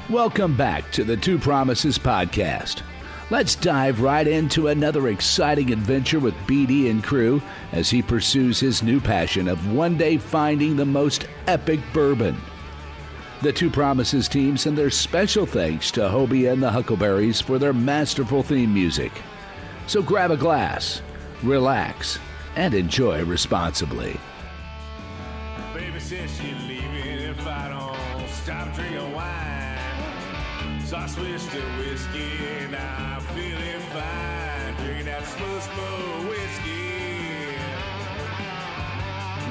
Welcome back to the Two Promises Podcast. Let's dive right into another exciting adventure with BD and crew as he pursues his new passion of one day finding the most epic bourbon. The Two Promises team send their special thanks to Hobie and the Huckleberries for their masterful theme music. So grab a glass, relax, and enjoy responsibly. Baby says she's leaving if I don't stop drinking wine. So I switched to whiskey and I'm feeling fine. Drinking that smooth, smooth whiskey.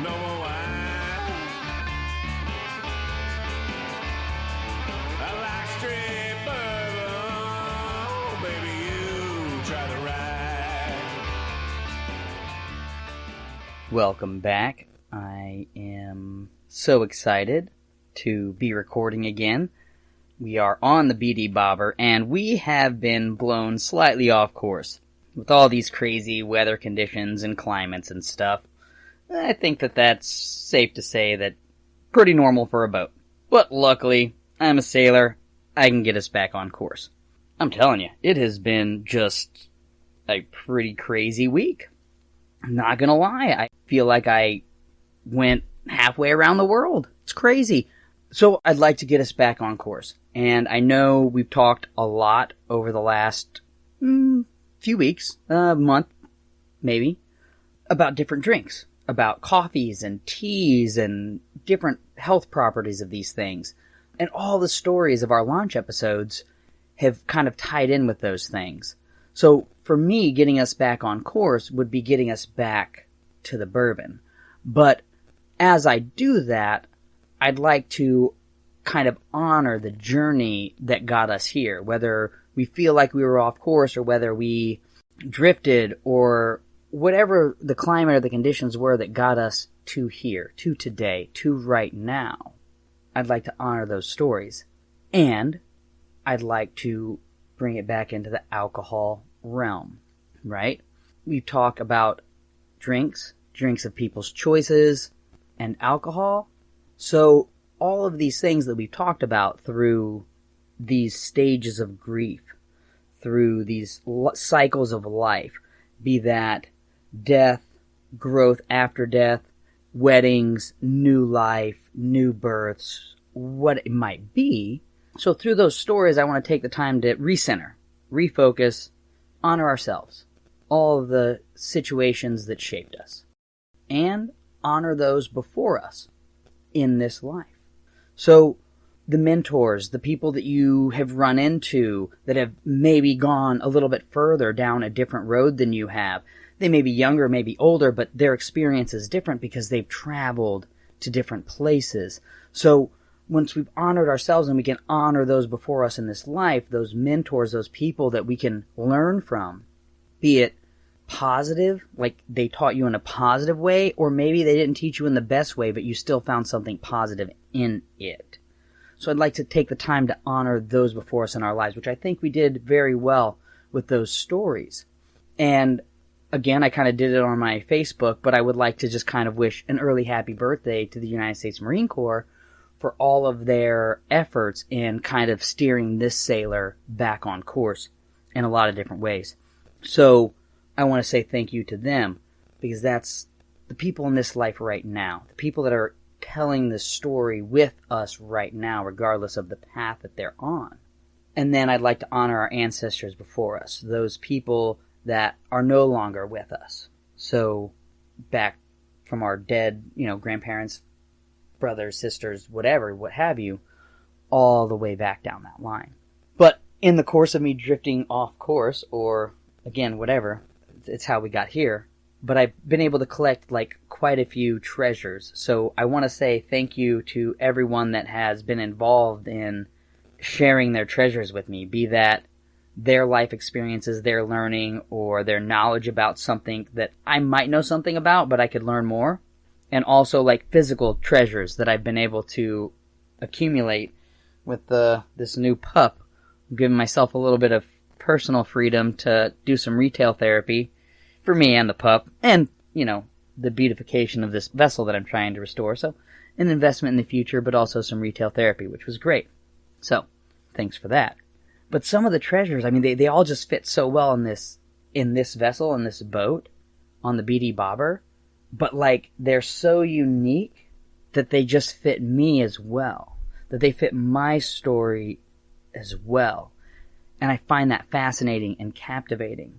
No more wine. I like straight bourbon. Baby, you try the ride. Welcome back. I am so excited to be recording again. We are on the BD Bobber, and we have been blown slightly off course with all these crazy weather conditions and climates and stuff. I think that's safe to say that pretty normal for a boat. But luckily, I'm a sailor. I can get us back on course. I'm telling you, it has been just a pretty crazy week. I'm not gonna lie, I feel like I went halfway around the world. It's crazy. So I'd like to get us back on course. And I know we've talked a lot over the last few weeks, month, maybe, about different drinks, about coffees and teas and different health properties of these things. And all the stories of our launch episodes have kind of tied in with those things. So for me, getting us back on course would be getting us back to the bourbon. But as I do that, I'd like to kind of honor the journey that got us here, whether we feel like we were off course or whether we drifted or whatever the climate or the conditions were that got us to here, to today, to right now. I'd like to honor those stories. And I'd like to bring it back into the alcohol realm, right? We've talked about drinks of people's choices, and alcohol. So all of these things that we've talked about through these stages of grief, through these cycles of life, be that death, growth after death, weddings, new life, new births, what it might be. So through those stories, I want to take the time to recenter, refocus, honor ourselves, all of the situations that shaped us, and honor those before us in this life. So the mentors, the people that you have run into that have maybe gone a little bit further down a different road than you have. They may be younger, maybe older, but their experience is different because they've traveled to different places. So once we've honored ourselves and we can honor those before us in this life, those mentors, those people that we can learn from, be it positive, like they taught you in a positive way, or maybe they didn't teach you in the best way, but you still found something positive in it. So I'd like to take the time to honor those before us in our lives, which I think we did very well with those stories. And again, I kind of did it on my Facebook, but I would like to just kind of wish an early happy birthday to the United States Marine Corps for all of their efforts in kind of steering this sailor back on course in a lot of different ways. So I want to say thank you to them, because that's the people in this life right now, the people that are telling this story with us right now, regardless of the path that they're on. And then I'd like to honor our ancestors before us, those people that are no longer with us. So back from our dead, grandparents, brothers, sisters, whatever, what have you, all the way back down that line. But in the course of me drifting off course, or again, whatever, it's how we got here, but I've been able to collect quite a few treasures. So I want to say thank you to everyone that has been involved in sharing their treasures with me, be that their life experiences, their learning, or their knowledge about something that I might know something about, but I could learn more. And also physical treasures that I've been able to accumulate with this new pup. I'm giving myself a little bit of personal freedom to do some retail therapy for me and the pup, and, the beautification of this vessel that I'm trying to restore. So an investment in the future, but also some retail therapy, which was great. So thanks for that. But some of the treasures, I mean, they all just fit so well in this vessel, in this boat, on the BD Bobber. But, like, they're so unique that they just fit me as well. That they fit my story as well. And I find that fascinating and captivating.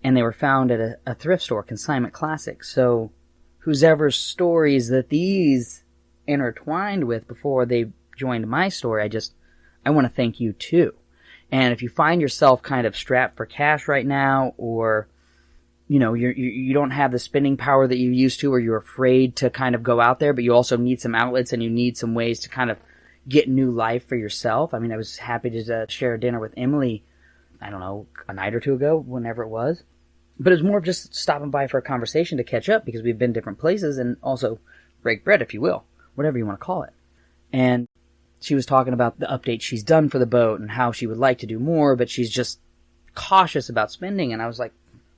And they were found at a thrift store, Consignment Classics. So, whosever's stories that these intertwined with before they joined my story, I want to thank you too. And if you find yourself kind of strapped for cash right now, or, you know, you don't have the spending power that you used to, or you're afraid to kind of go out there, but you also need some outlets and you need some ways to kind of get new life for yourself. I mean, I was happy to share a dinner with Emily, I don't know, a night or two ago, whenever it was. But it was more of just stopping by for a conversation to catch up, because we've been different places, and also break bread, if you will, whatever you want to call it. And she was talking about the update she's done for the boat and how she would like to do more, but she's just cautious about spending. And I was like,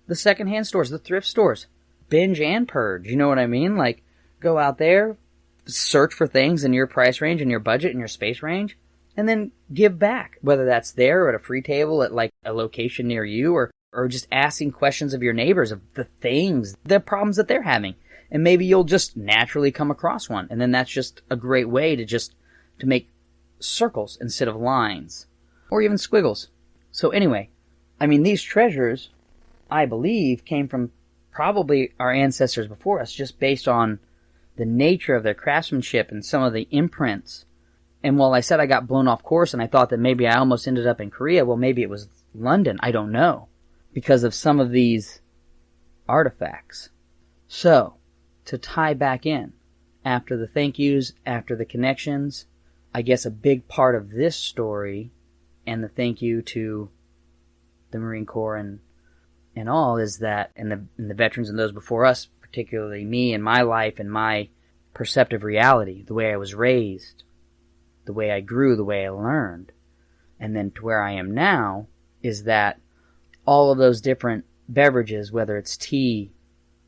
the secondhand stores, the thrift stores, binge and purge. You know what I mean? Like, go out there, search for things in your price range and your budget and your space range, and then give back, whether that's there or at a free table at like a location near you, or just asking questions of your neighbors of the things, the problems that they're having. And maybe you'll just naturally come across one. And then that's just a great way to make circles instead of lines, or even squiggles. So anyway, I mean, these treasures, I believe, came from probably our ancestors before us, just based on the nature of their craftsmanship and some of the imprints. And while I said I got blown off course and I thought that maybe I almost ended up in Korea, well, maybe it was London, I don't know, because of some of these artifacts. So, to tie back in, after the thank yous, after the connections, I guess a big part of this story, and the thank you to the Marine Corps and all, is that, and the veterans and those before us, particularly me and my life and my perceptive reality, the way I was raised, the way I grew, the way I learned, and then to where I am now, is that all of those different beverages, whether it's tea,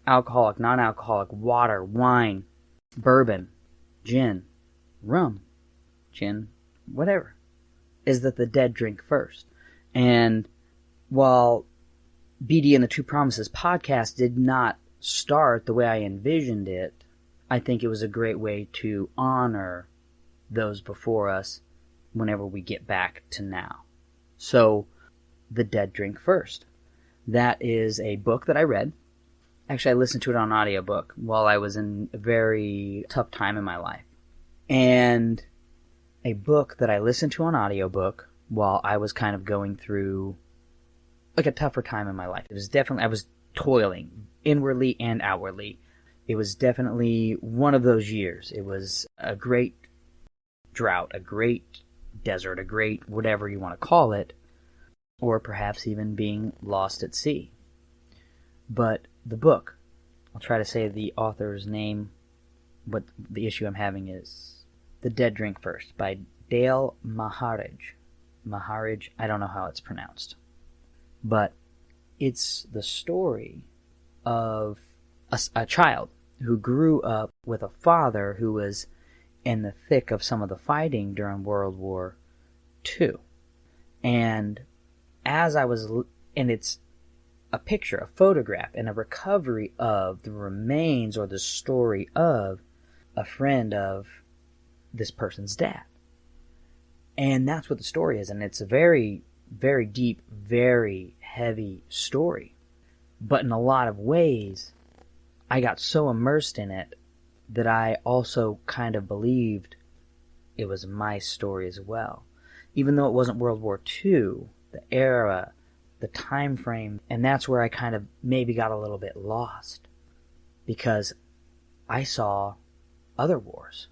alcoholic, non-alcoholic, water, wine, bourbon, gin, rum, gin, whatever, is that the dead drink first. And while BD and the Two Promises podcast did not start the way I envisioned it, I think it was a great way to honor those before us whenever we get back to now. So, the dead drink first. That is a book that I read. Actually, I listened to it on audiobook while I was in a very tough time in my life. And a book that I listened to on audiobook while I was kind of going through like a tougher time in my life. It was definitely, I was toiling inwardly and outwardly. It was definitely one of those years. It was a great drought, a great desert, a great whatever you want to call it, or perhaps even being lost at sea. But the book, I'll try to say the author's name. What the issue I'm having is The Dead Drink First by Dale Maharaj. Maharaj, I don't know how it's pronounced. But it's the story of a child who grew up with a father who was in the thick of some of the fighting during World War II. And as I was, and it's a picture, a photograph, and a recovery of the remains or the story of a friend of this person's dad. And that's what the story is. And it's a very, very deep, very heavy story. But in a lot of ways, I got so immersed in it that I also kind of believed it was my story as well. Even though it wasn't World War II, the era, the time frame, and that's where I kind of maybe got a little bit lost. Because I saw other wars.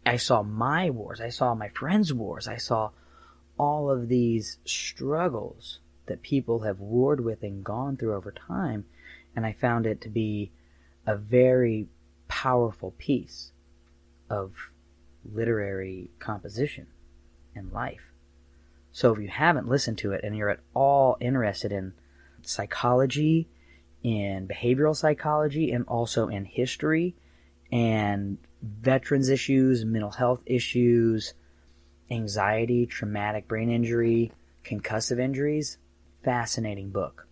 I saw my wars. I saw my friends' wars. I saw all of these struggles that people have warred with and gone through over time, and I found it to be a very powerful piece of literary composition and life. So if you haven't listened to it and you're at all interested in psychology, in behavioral psychology, and also in history and veterans issues, mental health issues, anxiety, traumatic brain injury, concussive injuries. Fascinating book.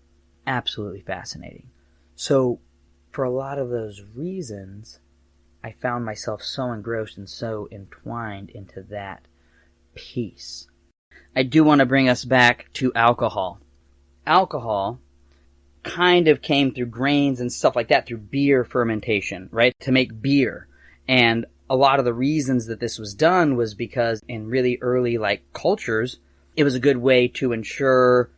Absolutely fascinating. So, for a lot of those reasons, I found myself so engrossed and so entwined into that piece. I do want to bring us back to alcohol. Alcohol kind of came through grains and stuff like that through beer fermentation, right? To make beer. And a lot of the reasons that this was done was because in really early cultures, it was a good way to ensure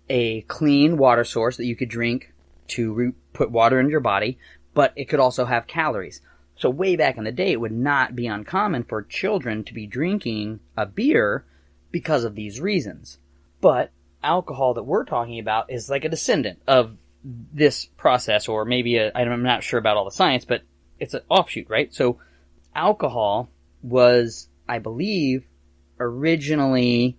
a clean water source that you could drink to put water into your body, but it could also have calories. So way back in the day, it would not be uncommon for children to be drinking a beer because of these reasons. But alcohol that we're talking about is like a descendant of this process, or maybe I'm not sure about all the science, but it's an offshoot, right? So alcohol was, I believe, originally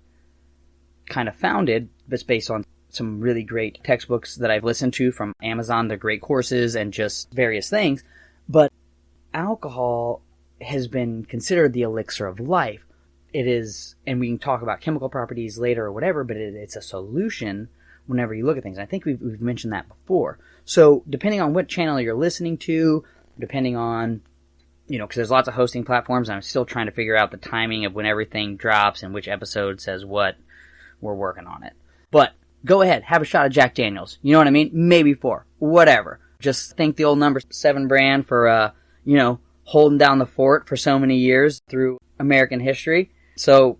kind of founded, but based on some really great textbooks that I've listened to from Amazon. They're great courses and just various things. But alcohol has been considered the elixir of life. It is, and we can talk about chemical properties later or whatever, but it's a solution whenever you look at things. I think we've mentioned that before. So depending on what channel you're listening to, depending on, because there's lots of hosting platforms, and I'm still trying to figure out the timing of when everything drops and which episode says what. We're working on it. But go ahead, have a shot of Jack Daniels. You know what I mean? Maybe 4. Whatever. Just thank the old number 7 brand for, holding down the fort for so many years through American history. So,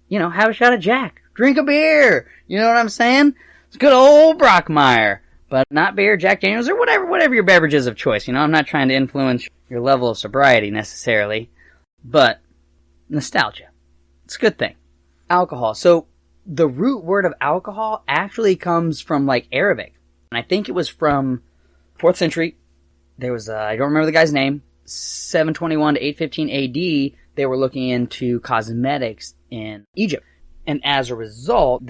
have a shot of Jack. Drink a beer. You know what I'm saying? It's good old Brockmeyer. But not beer, Jack Daniels, or whatever your beverage is of choice. I'm not trying to influence your level of sobriety necessarily. But nostalgia. It's a good thing. Alcohol. So, the root word of alcohol actually comes from Arabic. And I think it was from 4th century. There was, I don't remember the guy's name, 721 to 815 AD, they were looking into cosmetics in Egypt. And as a result,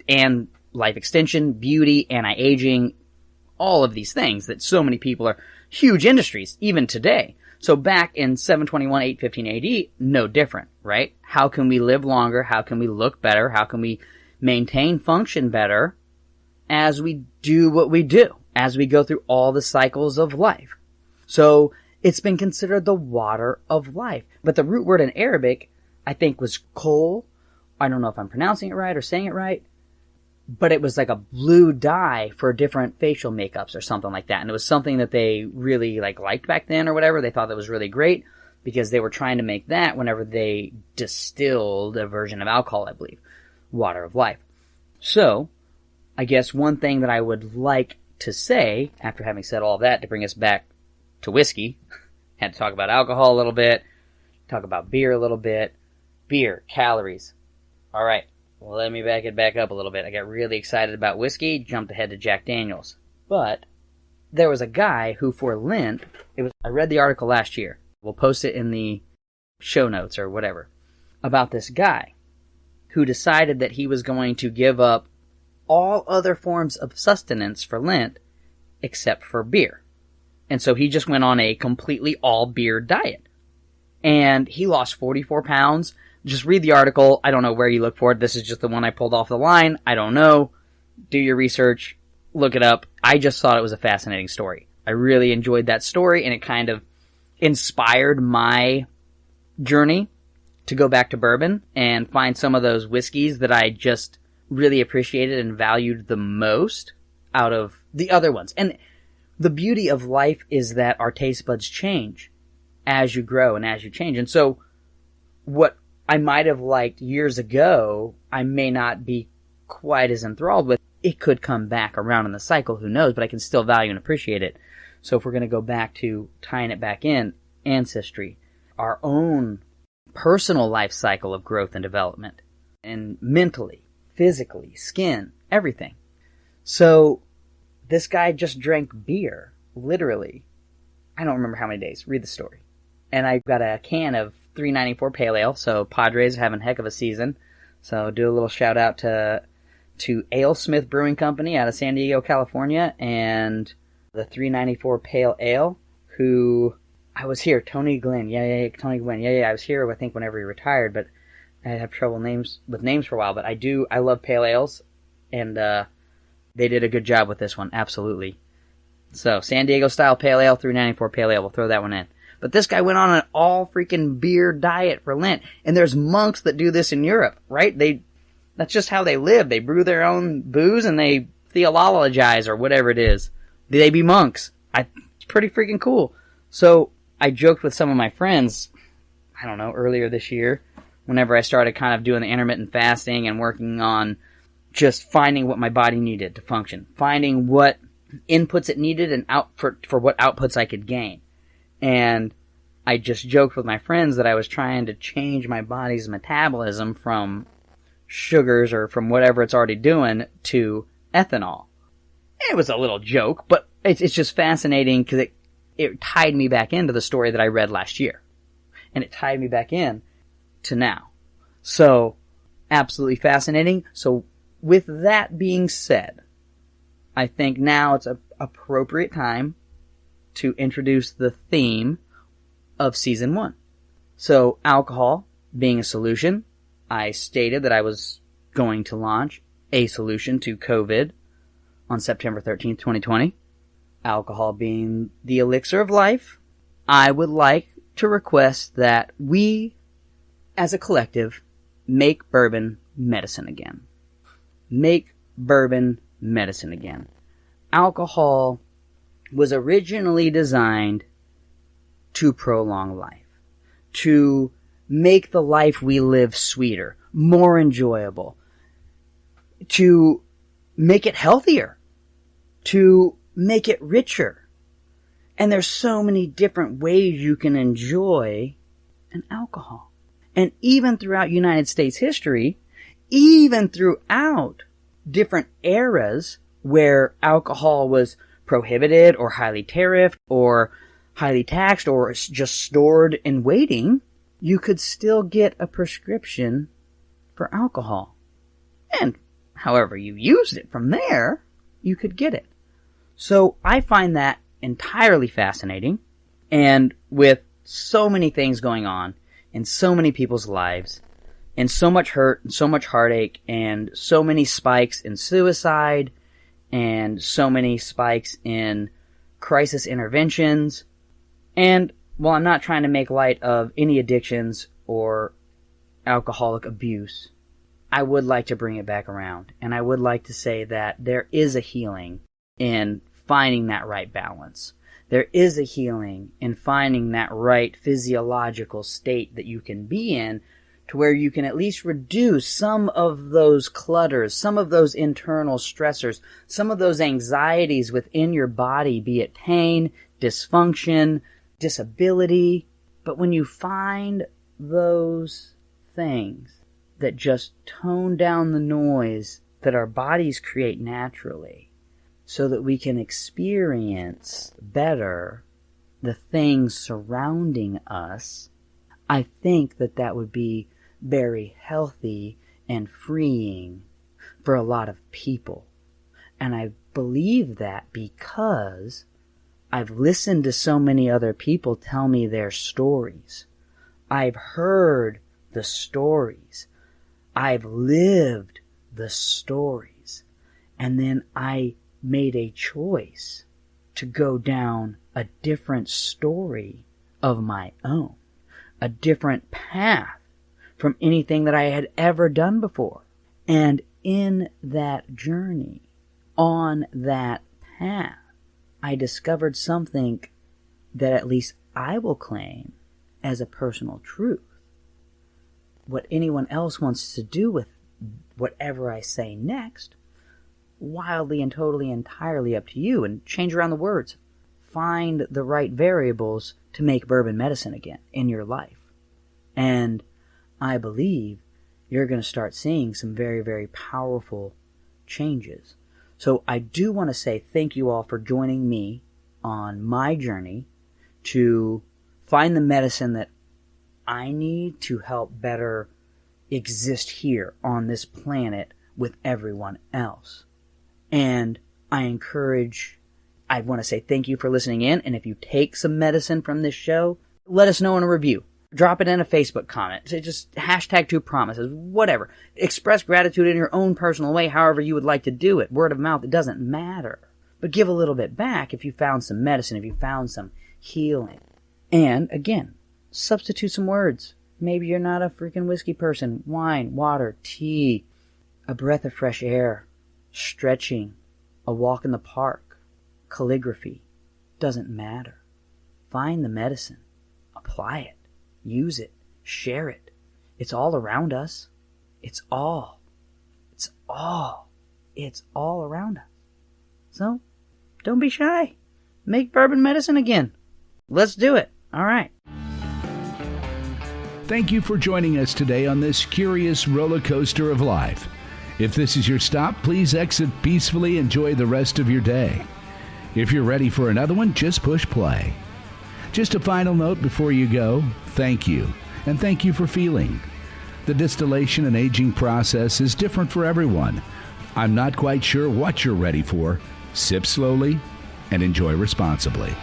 and life extension, beauty, anti-aging, all of these things that so many people are huge industries, even today. So back in 721, 815 AD, no different, right? How can we live longer? How can we look better? How can we maintain function better as we do what we do, as we go through all the cycles of life? So it's been considered the water of life. But the root word in Arabic, I think, was kohl. I don't know if I'm pronouncing it right or saying it right. But it was like a blue dye for different facial makeups or something like that. And it was something that they really liked back then or whatever. They thought that was really great because they were trying to make that whenever they distilled a version of alcohol, I believe. Water of life. So, I guess one thing that I would like to say, after having said all of that, to bring us back to whiskey, had to talk about alcohol a little bit, talk about beer a little bit. Beer, calories. All right. Well, let me back it back up a little bit. I got really excited about whiskey, jumped ahead to Jack Daniels. But there was a guy who, for Lent, I read the article last year. We'll post it in the show notes or whatever. About this guy who decided that he was going to give up all other forms of sustenance for Lent except for beer. And so he just went on a completely all beer diet. And he lost 44 pounds. Just read the article. I don't know where you look for it. This is just the one I pulled off the line. I don't know. Do your research. Look it up. I just thought it was a fascinating story. I really enjoyed that story, and it kind of inspired my journey to go back to bourbon and find some of those whiskeys that I just really appreciated and valued the most out of the other ones. And the beauty of life is that our taste buds change as you grow and as you change. And so what I might have liked years ago, I may not be quite as enthralled with. It could come back around in the cycle, who knows, but I can still value and appreciate it. So if we're going to go back to tying it back in, ancestry, our own personal life cycle of growth and development, and mentally, physically, skin, everything. So this guy just drank beer, literally. I don't remember how many days. Read the story. And I got a can of 394 Pale Ale, so Padres are having a heck of a season. So do a little shout out to AleSmith Brewing Company out of San Diego, California, and the 394 Pale Ale, who I was here, Tony Gwynn. Yeah, Tony Gwynn. Yeah, I was here, I think, whenever he retired, but I have trouble with names for a while, but I love pale ales, and they did a good job with this one, absolutely. So, San Diego style pale ale, 394 pale ale, we'll throw that one in. But this guy went on an all freaking beer diet for Lent, and there's monks that do this in Europe, right? That's just how they live. They brew their own booze and they theologize or whatever it is. They be monks. It's pretty freaking cool. So, I joked with some of my friends, I don't know, earlier this year, whenever I started kind of doing the intermittent fasting and working on just finding what my body needed to function, finding what inputs it needed and for what outputs I could gain. And I just joked with my friends that I was trying to change my body's metabolism from sugars or from whatever it's already doing to ethanol. It was a little joke, but it's just fascinating because it tied me back into the story that I read last year. And it tied me back in to now. So, absolutely fascinating. So, with that being said, I think now it's an appropriate time to introduce the theme of Season 1. So, alcohol being a solution, I stated that I was going to launch a solution to COVID on September 13th, 2020. Alcohol being the elixir of life, I would like to request that we, as a collective, make bourbon medicine again. Make bourbon medicine again. Alcohol was originally designed to prolong life, to make the life we live sweeter, more enjoyable, to make it healthier, to make it richer. And there's so many different ways you can enjoy an alcohol. And even throughout United States history, even throughout different eras where alcohol was prohibited or highly tariffed or highly taxed or just stored and waiting, you could still get a prescription for alcohol. And however you used it from there, you could get it. So I find that entirely fascinating. And with so many things going on in so many people's lives, and so much hurt and so much heartache and so many spikes in suicide and so many spikes in crisis interventions. And while I'm not trying to make light of any addictions or alcoholic abuse, I would like to bring it back around. And I would like to say that there is a healing in finding that right balance. There is a healing in finding that right physiological state that you can be in to where you can at least reduce some of those clutters, some of those internal stressors, some of those anxieties within your body, be it pain, dysfunction, disability. But when you find those things that just tone down the noise that our bodies create naturally so that we can experience better the things surrounding us, I think that would be very healthy and freeing for a lot of people. And I believe that because I've listened to so many other people tell me their stories. I've heard the stories. I've lived the stories. And then I made a choice to go down a different story of my own, a different path from anything that I had ever done before. And in that journey, on that path, I discovered something that at least I will claim as a personal truth. What anyone else wants to do with whatever I say next, wildly and totally entirely up to you, and change around the words. Find the right variables to make bourbon medicine again in your life. And I believe you're going to start seeing some very, very powerful changes. So I do want to say thank you all for joining me on my journey to find the medicine that I need to help better exist here on this planet with everyone else. And I want to say thank you for listening in. And if you take some medicine from this show, let us know in a review. Drop it in a Facebook comment. Just hashtag 2promises, whatever. Express gratitude in your own personal way, however you would like to do it. Word of mouth, it doesn't matter. But give a little bit back if you found some medicine, if you found some healing. And, again, substitute some words. Maybe you're not a freaking whiskey person. Wine, water, tea, a breath of fresh air, stretching, a walk in the park, calligraphy. Doesn't matter. Find the medicine. Apply it. Use it. Share it. It's all around us. It's all around us. So, don't be shy. Make bourbon medicine again. Let's do it. All right. Thank you for joining us today on this curious roller coaster of life. If this is your stop, please exit peacefully. Enjoy the rest of your day. If you're ready for another one, just push play. Just a final note before you go, thank you, and thank you for feeling. The distillation and aging process is different for everyone. I'm not quite sure what you're ready for. Sip slowly and enjoy responsibly.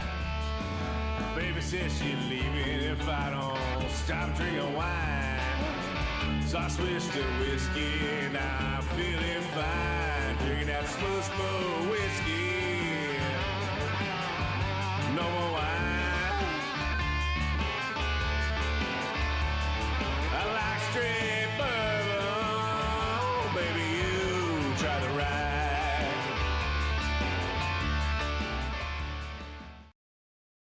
Baby says she's leaving if I don't stop drinking wine. So I switched to whiskey and I'm feeling fine. Drinking that smooth whiskey. No more wine.